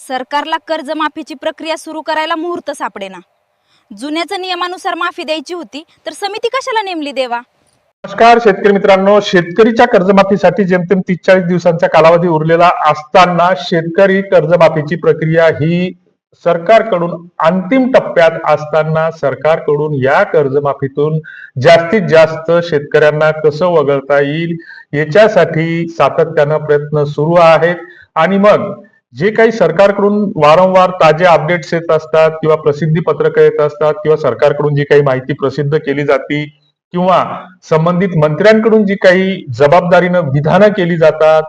सरकारला कर्जमाफीची प्रक्रिया सुरू करायला मुहूर्त सापडेना. जुन्याच नियमानुसार माफी द्यायची होती तर समिती कशाला नेमली देवा? नमस्कार शेतकरी मित्रांनो, शेतकरीच्या कर्जमाफीसाठी जेमतेम 30-40 दिवसांचा कालावधी उरलेला असताना शेतकरी कर्जमाफीची प्रक्रिया ही सरकारकडून अंतिम टप्प्यात असताना सरकारकडून या कर्जमाफीतून जास्तीत जास्त शेतकऱ्यांना कसं वगळता येईल याच्यासाठी सातत्यानं प्रयत्न सुरू आहेत. आणि मग जे काही सरकारकडून वारंवार ताजे अपडेट्स येत असतात किंवा प्रसिद्धी पत्रक येत असतात किंवा सरकारकडून जी काही माहिती प्रसिद्ध केली जाते किंवा संबंधित मंत्र्यांकडून जी काही जबाबदारीनं विधानं केली जातात,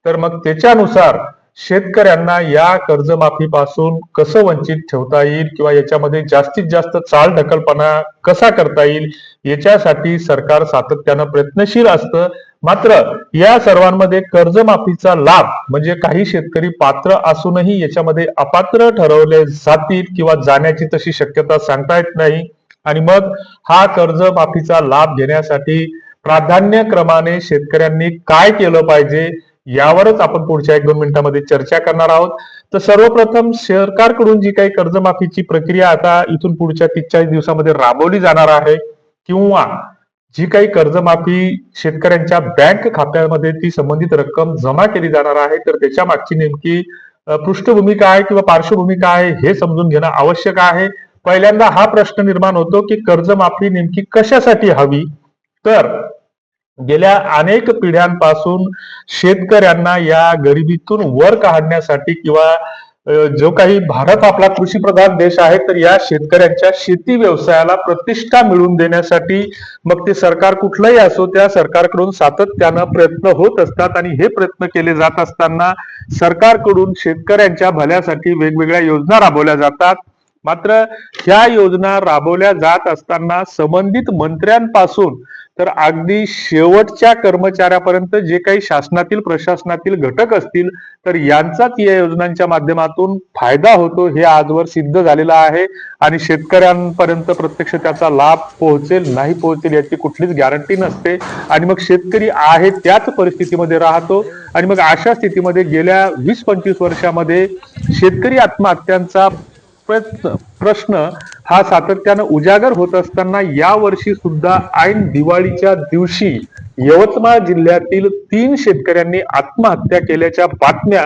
तर मग त्याच्यानुसार शेतकऱ्यांना या कर्जमाफीपासून कसं वंचित ठेवता येईल किंवा याच्यामध्ये जास्तीत जास्त चालढकलपणा कसा करता येईल याच्यासाठी सरकार सातत्यानं प्रयत्नशील असतं. मात्र या सर्वांमध्ये कर्जमाफीचा लाभ म्हणजे काही शेतकरी पात्र असूनही याच्यामध्ये अपात्र ठरवले जातील किंवा जाण्याची तशी शक्यता सांगता येत नाही. आणि मग हा कर्जमाफीचा लाभ घेण्यासाठी प्राधान्यक्रमाने शेतकऱ्यांनी काय केलं पाहिजे यावरच आपण पुढच्या 1-2 मिनिटांमध्ये चर्चा करणार आहोत. तर सर्वप्रथम सरकारकडून जी काही कर्जमाफीची प्रक्रिया आता इथून पुढच्या 30-40 दिवसामध्ये राबवली जाणार आहे किंवा जी काही कर्जमाफी शेतकऱ्यांच्या बँक खात्यामध्ये ती संबंधित रक्कम जमा केली जाणार आहे, तर त्याच्या मागची नेमकी पृष्ठभूमी काय किंवा पार्श्वभूमी काय हे समजून घेणं आवश्यक आहे. पहिल्यांदा हा प्रश्न निर्माण होतो की कर्जमाफी नेमकी कशासाठी हवी? तर गेल्या अनेक पिढ्यांपासून शेतकऱ्यांना या गरिबीतून वर काढण्यासाठी किंवा जो काही भारत आपला कृषीप्रधान देश आहे, तर या शेतकऱ्यांच्या शेती व्यवसायाला प्रतिष्ठा मिळवून देण्यासाठी मग ते सरकार कुठलंही असो त्या सरकारकडून सातत्यानं प्रयत्न होत असतात. आणि हे प्रयत्न केले जात असताना सरकारकडून शेतकऱ्यांच्या भल्यासाठी वेगवेगळ्या योजना राबवल्या जातात. मात्र ह्या योजना राबवल्या जात असताना संबंधित मंत्र्यांपासून तर अगदी शेवटच्या कर्मचाऱ्यापर्यंत जे काही शासनातील प्रशासनातील घटक असतील तर यांचाच या योजनांच्या माध्यमातून फायदा होतो हे आजवर सिद्ध झालेलं आहे. आणि शेतकऱ्यांपर्यंत प्रत्यक्ष त्याचा लाभ पोहोचेल नाही पोहोचेल याची कुठलीच गॅरंटी नसते. आणि मग शेतकरी आहे त्याच परिस्थितीमध्ये राहतो. आणि मग अशा स्थितीमध्ये गेल्या 20-25 वर्षामध्ये शेतकरी आत्महत्यांचा प्रश्न हा सातत्यानं उजागर होत असताना या वर्षी सुद्धा ऐन दिवाळीच्या दिवशी यवतमाळ जिल्ह्यातील 3 शेतकऱ्यांनी आत्महत्या केल्याच्या बातम्या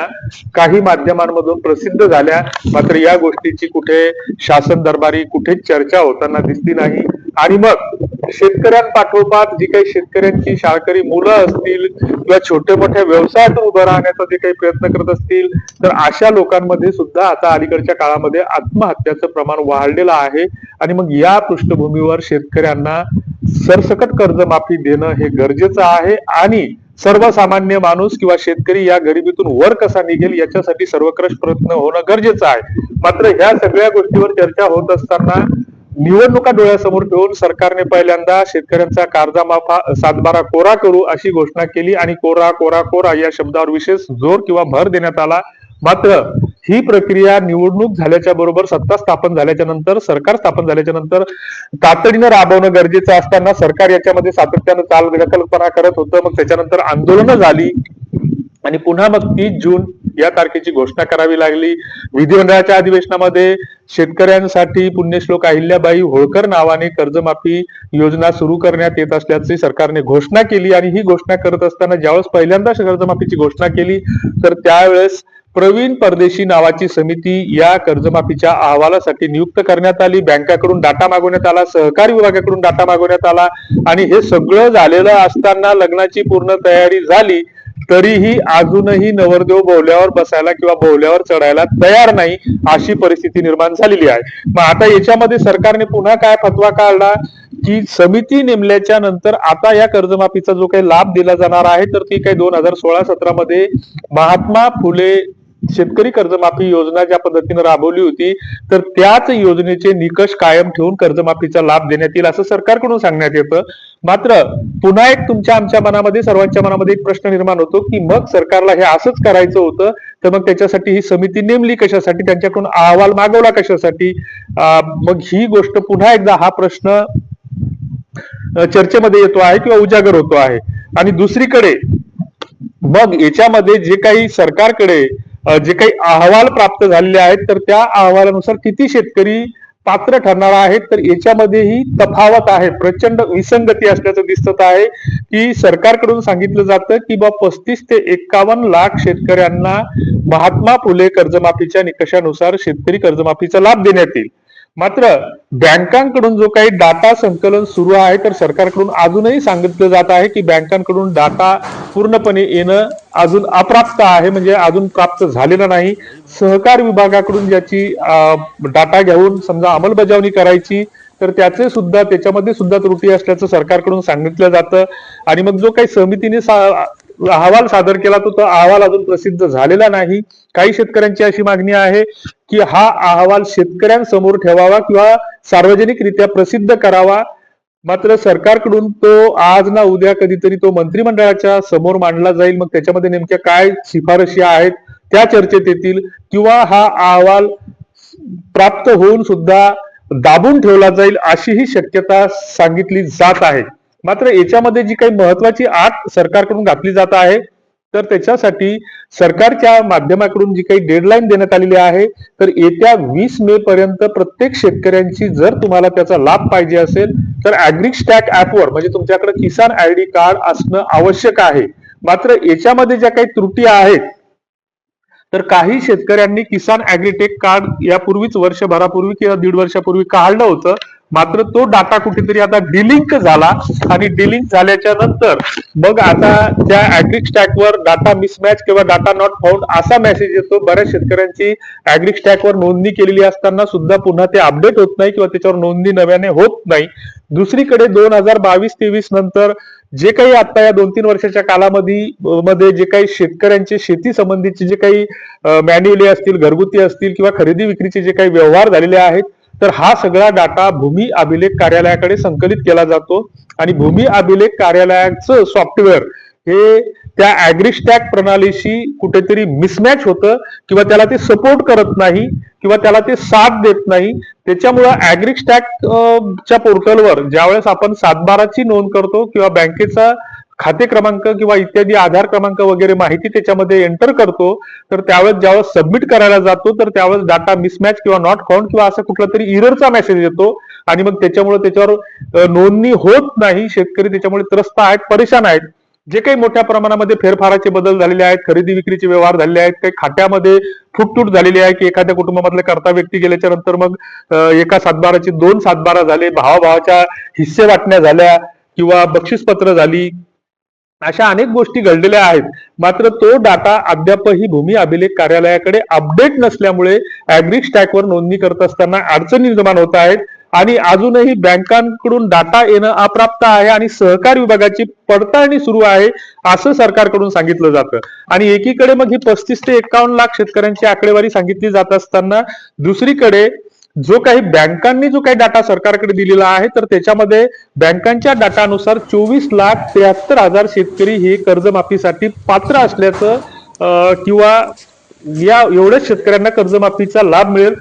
काही माध्यमांमधून प्रसिद्ध झाल्या. मात्र या गोष्टीची कुठे शासन दरबारी कुठे चर्चा होताना दिसली नाही. आणि मग शेतकऱ्यांपाठोपाठ जी काही शेतकऱ्यांची शाळकरी मुलं असतील किंवा छोट्या मोठ्या व्यवसायातून उभं राहण्याचा जे काही प्रयत्न करत असतील तर अशा लोकांमध्ये सुद्धा आता अलीकडच्या काळामध्ये आत्महत्याचं प्रमाण वाढलेलं आहे. आणि मग या पृष्ठभूमीवर शेतकऱ्यांना सरसकट कर्जमाफी देणं हे गरजेचं आहे. आणि सर्वसामान्य माणूस किंवा शेतकरी या गरिबीतून वर कसा निघेल याच्यासाठी सर्वंकष प्रयत्न होणं गरजेचं आहे. मात्र ह्या सगळ्या गोष्टीवर चर्चा होत असताना निवडणुका डोळ्यासमोर ठेवून सरकारने पहिल्यांदा शेतकऱ्यांचा कर्जमाफा 7/12 कोरा करू अशी घोषणा केली. आणि कोरा कोरा कोरा या शब्दावर विशेष जोर किंवा भर देण्यात आला. मात्र ही प्रक्रिया निवडणूक झाल्याच्या बरोबर सत्ता स्थापन झाल्याच्या नंतर सरकार स्थापन झाल्याच्या नंतर तातडीनं राबवणं गरजेचं असताना सरकार याच्यामध्ये सातत्यानं चालढकलपणा करत होतं. मग त्याच्यानंतर आंदोलनं झाली आणि पुन्हा मग 30 जून या तारखेची घोषणा करावी लागली. विधिमंडळाच्या अधिवेशनामध्ये शेतकऱ्यांसाठी पुण्यश्लोक अहिल्याबाई होळकर नावाने कर्जमाफी योजना सुरू करण्यात येत असल्याची सरकारने घोषणा केली. आणि ही घोषणा करत असताना ज्यावेळेस पहिल्यांदा कर्जमाफीची घोषणा केली तर त्यावेळेस प्रवीण परदेशी नावाची समिती या कर्जमाफीच्या अहवालासाठी नियुक्त करण्यात आली. बँकाकडून डाटा मागवण्यात आला, सहकारी विभागाकडून डाटा मागवण्यात आला. आणि हे सगळं झालेलं असताना लग्नाची पूर्ण तयारी झाली तरीही अजूनही नवरदेव बोहल्यावर बसायला किंवा बोहल्यावर चढायला तयार नाही अशी परिस्थिती निर्माण झालेली आहे. मग आता याच्यामध्ये सरकारने पुन्हा काय फतवा काढला की समिती नेमल्याच्या नंतर आता या कर्जमाफीचा जो काही लाभ दिला जाणार आहे तर ती काही 2016-17 मध्ये महात्मा फुले शेतकरी कर्जमाफी योजना ज्या पद्धतीने राबवली होती तर त्याच योजनेचे निकष कायम ठेवून कर्जमाफीचा लाभ देण्यात येईल असं सरकारकडून सांगण्यात येतं. मात्र पुन्हा एक तुमच्या आमच्या मनामध्ये सर्वांच्या मनामध्ये एक प्रश्न निर्माण होतो की मग सरकारला हे असंच करायचं होतं तर मग त्याच्यासाठी ही समिती नेमली कशासाठी, त्यांच्याकडून अहवाल मागवला कशासाठी? मग ही गोष्ट पुन्हा एकदा हा प्रश्न चर्चेमध्ये येतो आहे किंवा उजागर होतो आहे. आणि दुसरीकडे मग याच्यामध्ये जे काही सरकारकडे जे काही अहवाल प्राप्त झालेले आहेत तर त्या अहवालानुसार किती शेतकरी पात्र ठरणार आहेत, तर याच्यामध्येही तफावत आहे, प्रचंड विसंगती असल्याचं दिसत आहे. की सरकारकडून सांगितलं जातं की 35 ते 51 लाख शेतकऱ्यांना महात्मा फुले कर्जमाफीच्या निकषानुसार शेतकरी कर्जमाफीचा लाभ देण्यात येईल. मात्र बँकांकडून जो काही डाटा संकलन सुरू आहे तर सरकारकडून अजूनही सांगितलं जात आहे की बँकांकडून डाटा पूर्णपणे येणं अजून अप्राप्त आहे, म्हणजे अजून प्राप्त झालेलं नाही. सहकार विभागाकडून ज्याची डाटा घेऊन समजा अंमलबजावणी करायची तर त्याच्यामध्ये सुद्धा त्रुटी असल्याचं सरकारकडून सांगितलं जातं. आणि मग जो काही समितीने अहवाल सादर केला तो अहवाल अजून प्रसिद्ध झालेला नाही. काही शेतकऱ्यांची अशी मागणी आहे की हा अहवाल शेतकऱ्यांसमोर ठेवावा किंवा सार्वजनिकरित्या प्रसिद्ध करावा. मात्र सरकारकडून तो आज ना उद्या कधीतरी तो मंत्रिमंडळाच्या समोर मांडला जाईल. मग त्याच्यामध्ये नेमक्या काय शिफारशी आहेत त्या चर्चेत येतील किंवा हा अहवाल प्राप्त होऊन सुद्धा दाबून ठेवला जाईल अशीही शक्यता सांगितली जात आहे. मात्र याच्यामध्ये जी काही महत्वाची अट सरकारकडून घातली जात आहे तर त्याच्यासाठी सरकारच्या माध्यमाकडून जी काही डेडलाईन देण्यात आलेली आहे तर येत्या 20 मे पर्यंत प्रत्येक शेतकऱ्यांची जर तुम्हाला त्याचा लाभ पाहिजे असेल तर ॲग्रीस्टॅक ऍपवर म्हणजे तुमच्याकडे किसान आयडी कार्ड असणं आवश्यक आहे. मात्र याच्यामध्ये ज्या काही त्रुटी आहेत तर काही शेतकऱ्यांनी किसान ॲग्रीटेक कार्ड यापूर्वीच वर्षभरापूर्वी किंवा 1.5 वर्षापूर्वी काढलं होतं. मात्र तो डाटा कुठेतरी आता डिलिंक झाला आणि डिलिंक झाल्याच्या नंतर मग आता त्या ॲग्रीस्टॅकवर डाटा मिसमॅच किंवा डाटा नॉट फाउंड असा मेसेज येतो. बऱ्याच शेतकऱ्यांची ॲग्रीस्टॅकवर नोंदणी केलेली असताना सुद्धा पुन्हा ते अपडेट होत नाही किंवा त्याच्यावर नोंदणी नव्याने होत नाही. दुसरीकडे 2022-23 नंतर जे काही आता या 2-3 वर्षाच्या कालावधीमध्ये जे काही शेतकऱ्यांचे शेती संबंधीचे जे काही मॅन्युअली असतील, घरगुती असतील किंवा खरेदी विक्रीचे जे काही व्यवहार झालेले आहेत तर हा सगळा डाटा भूमी अभिलेख कार्यालयाकडे संकलित केला जातो आणि भूमी अभिलेख कार्यालयाचं सॉफ्टवेअर हे त्या ॲग्रीस्टॅक प्रणालीशी कुठेतरी मिसमॅच होतं किंवा त्याला ते सपोर्ट करत नाही किंवा त्याला ते साथ देत नाही. त्याच्यामुळं ॲग्रीस्टॅक च्या पोर्टलवर ज्यावेळेस आपण 7/12ची नोंद करतो किंवा बँकेचा खाते क्रमांक किंवा इत्यादी आधार क्रमांक वगैरे माहिती त्याच्यामध्ये एंटर करतो तर ज्यावेळेस सबमिट करायला जातो तर त्यावेळेस डाटा मिसमॅच किंवा नॉट फाउंड किंवा असा कुठला तरी इररचा मेसेज येतो आणि मग त्याच्यावर नोंदणी होत नाही. शेतकरी त्याच्यामुळे त्रस्त आहेत, परेशान आहेत. जे काही मोठ्या प्रमाणामध्ये फेरफाराचे बदल झालेले आहेत, खरेदी विक्रीचे व्यवहार झालेले आहेत, काही खात्यामध्ये फुटतूट झालेली आहे की एखाद्या कुटुंबामधले कर्ता व्यक्ती गेल्याच्या नंतर मग एका 7/12ची 2 7/12 झाले, भावाभावाच्या हिस्से वाटण्या झाल्या किंवा बक्षीसपत्र झाली, अशा अनेक गोष्टी घडलेल्या आहेत. मात्र तो डाटा अद्यापही भूमी अभिलेख कार्यालयाकडे अपडेट नसल्यामुळे ॲग्रीस्टॅकवर नोंदणी करत असताना अडचणी निर्माण होत आहेत आणि अजूनही बँकांकडून डाटा येणं अप्राप्त आहे आणि सहकार विभागाची पडताळणी सुरू आहे असं सरकारकडून सांगितलं जातं. आणि एकीकडे मग ही 35 ते 51 लाख शेतकऱ्यांची आकडेवारी सांगितली जात असताना दुसरीकडे जो काही बँकांनी जो काही डाटा सरकारकडे दिलेला आहे तर त्याच्यामध्ये बँकांच्या डाटानुसार 24,73,000 शेतकरी हे कर्जमाफीसाठी पात्र असल्याचं किंवा या एवढ्याच शेतकऱ्यांना कर्जमाफीचा लाभ मिळेल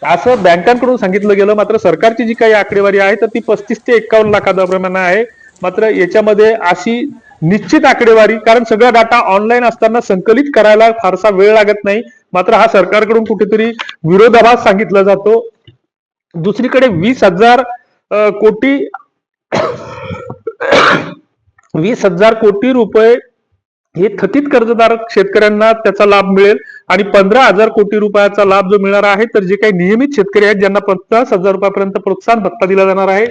असं बँकांकडून सांगितलं गेलं. मात्र सरकारची जी काही आकडेवारी आहे तर ती 35 ते 51 लाखादरम्यान आहे. मात्र याच्यामध्ये अशी निश्चित आकडेवारी, कारण सगळा डाटा ऑनलाईन असताना संकलित करायला फारसा वेळ लागत नाही. मात्र हा सरकारकडून कुठेतरी विरोधाभास सांगितला जातो. दुसरीकडे 20,000 कोटी रुपये हे थकीत कर्जदार शेतकऱ्यांना त्याचा लाभ मिळेल आणि 15,000 कोटी रुपयाचा लाभ जो मिळणार आहे तर जे काही नियमित शेतकरी आहेत ज्यांना 50,000 रुपयापर्यंत प्रोत्साहन भत्ता दिला जाणार आहे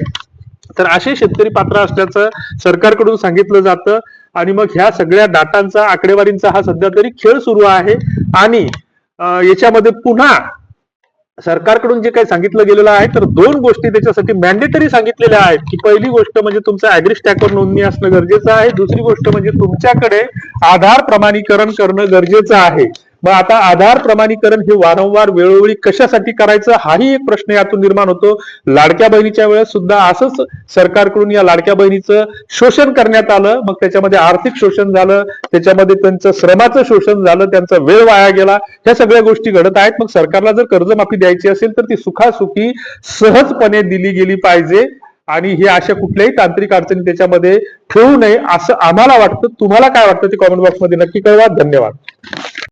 तर असे शेतकरी पात्र असल्याचं सरकारकडून सांगितलं जातं. आणि मग ह्या सगळ्या डाटांचा आकडेवारींचा हा सध्या तरी खेळ सुरू आहे आणि याच्यामध्ये पुन्हा सरकारकडून जे काही सांगितलं गेलेलं आहे तर 2 गोष्टी त्याच्यासाठी मॅन्डेटरी सांगितलेल्या आहेत की पहिली गोष्ट म्हणजे तुमचं ॲग्रीस्टॅकवर नोंदणी असणं गरजेचं आहे, दुसरी गोष्ट म्हणजे तुमच्याकडे आधार प्रमाणीकरण करणं गरजेचं आहे. मग आता आधार प्रमाणीकरण हे वारंवार वेळोवेळी कशासाठी करायचं हाही एक प्रश्न यातून निर्माण होतो. लाडक्या बहिणीच्या वेळेस सुद्धा असंच सरकारकडून या लाडक्या बहिणीचं शोषण करण्यात आलं. मग त्याच्यामध्ये आर्थिक शोषण झालं, त्याच्यामध्ये त्यांचं श्रमाचं शोषण झालं, त्यांचा वेळ वाया गेला. ह्या सगळ्या गोष्टी घडत आहेत. मग सरकारला जर कर्जमाफी द्यायची असेल तर ती सुखासुखी सहजपणे दिली गेली पाहिजे आणि हे अशा कुठल्याही तांत्रिक अडचणी त्याच्यामध्ये ठेवू नये असं आम्हाला वाटतं. तुम्हाला काय वाटतं ते कॉमेंट बॉक्समध्ये नक्की कळवा. धन्यवाद.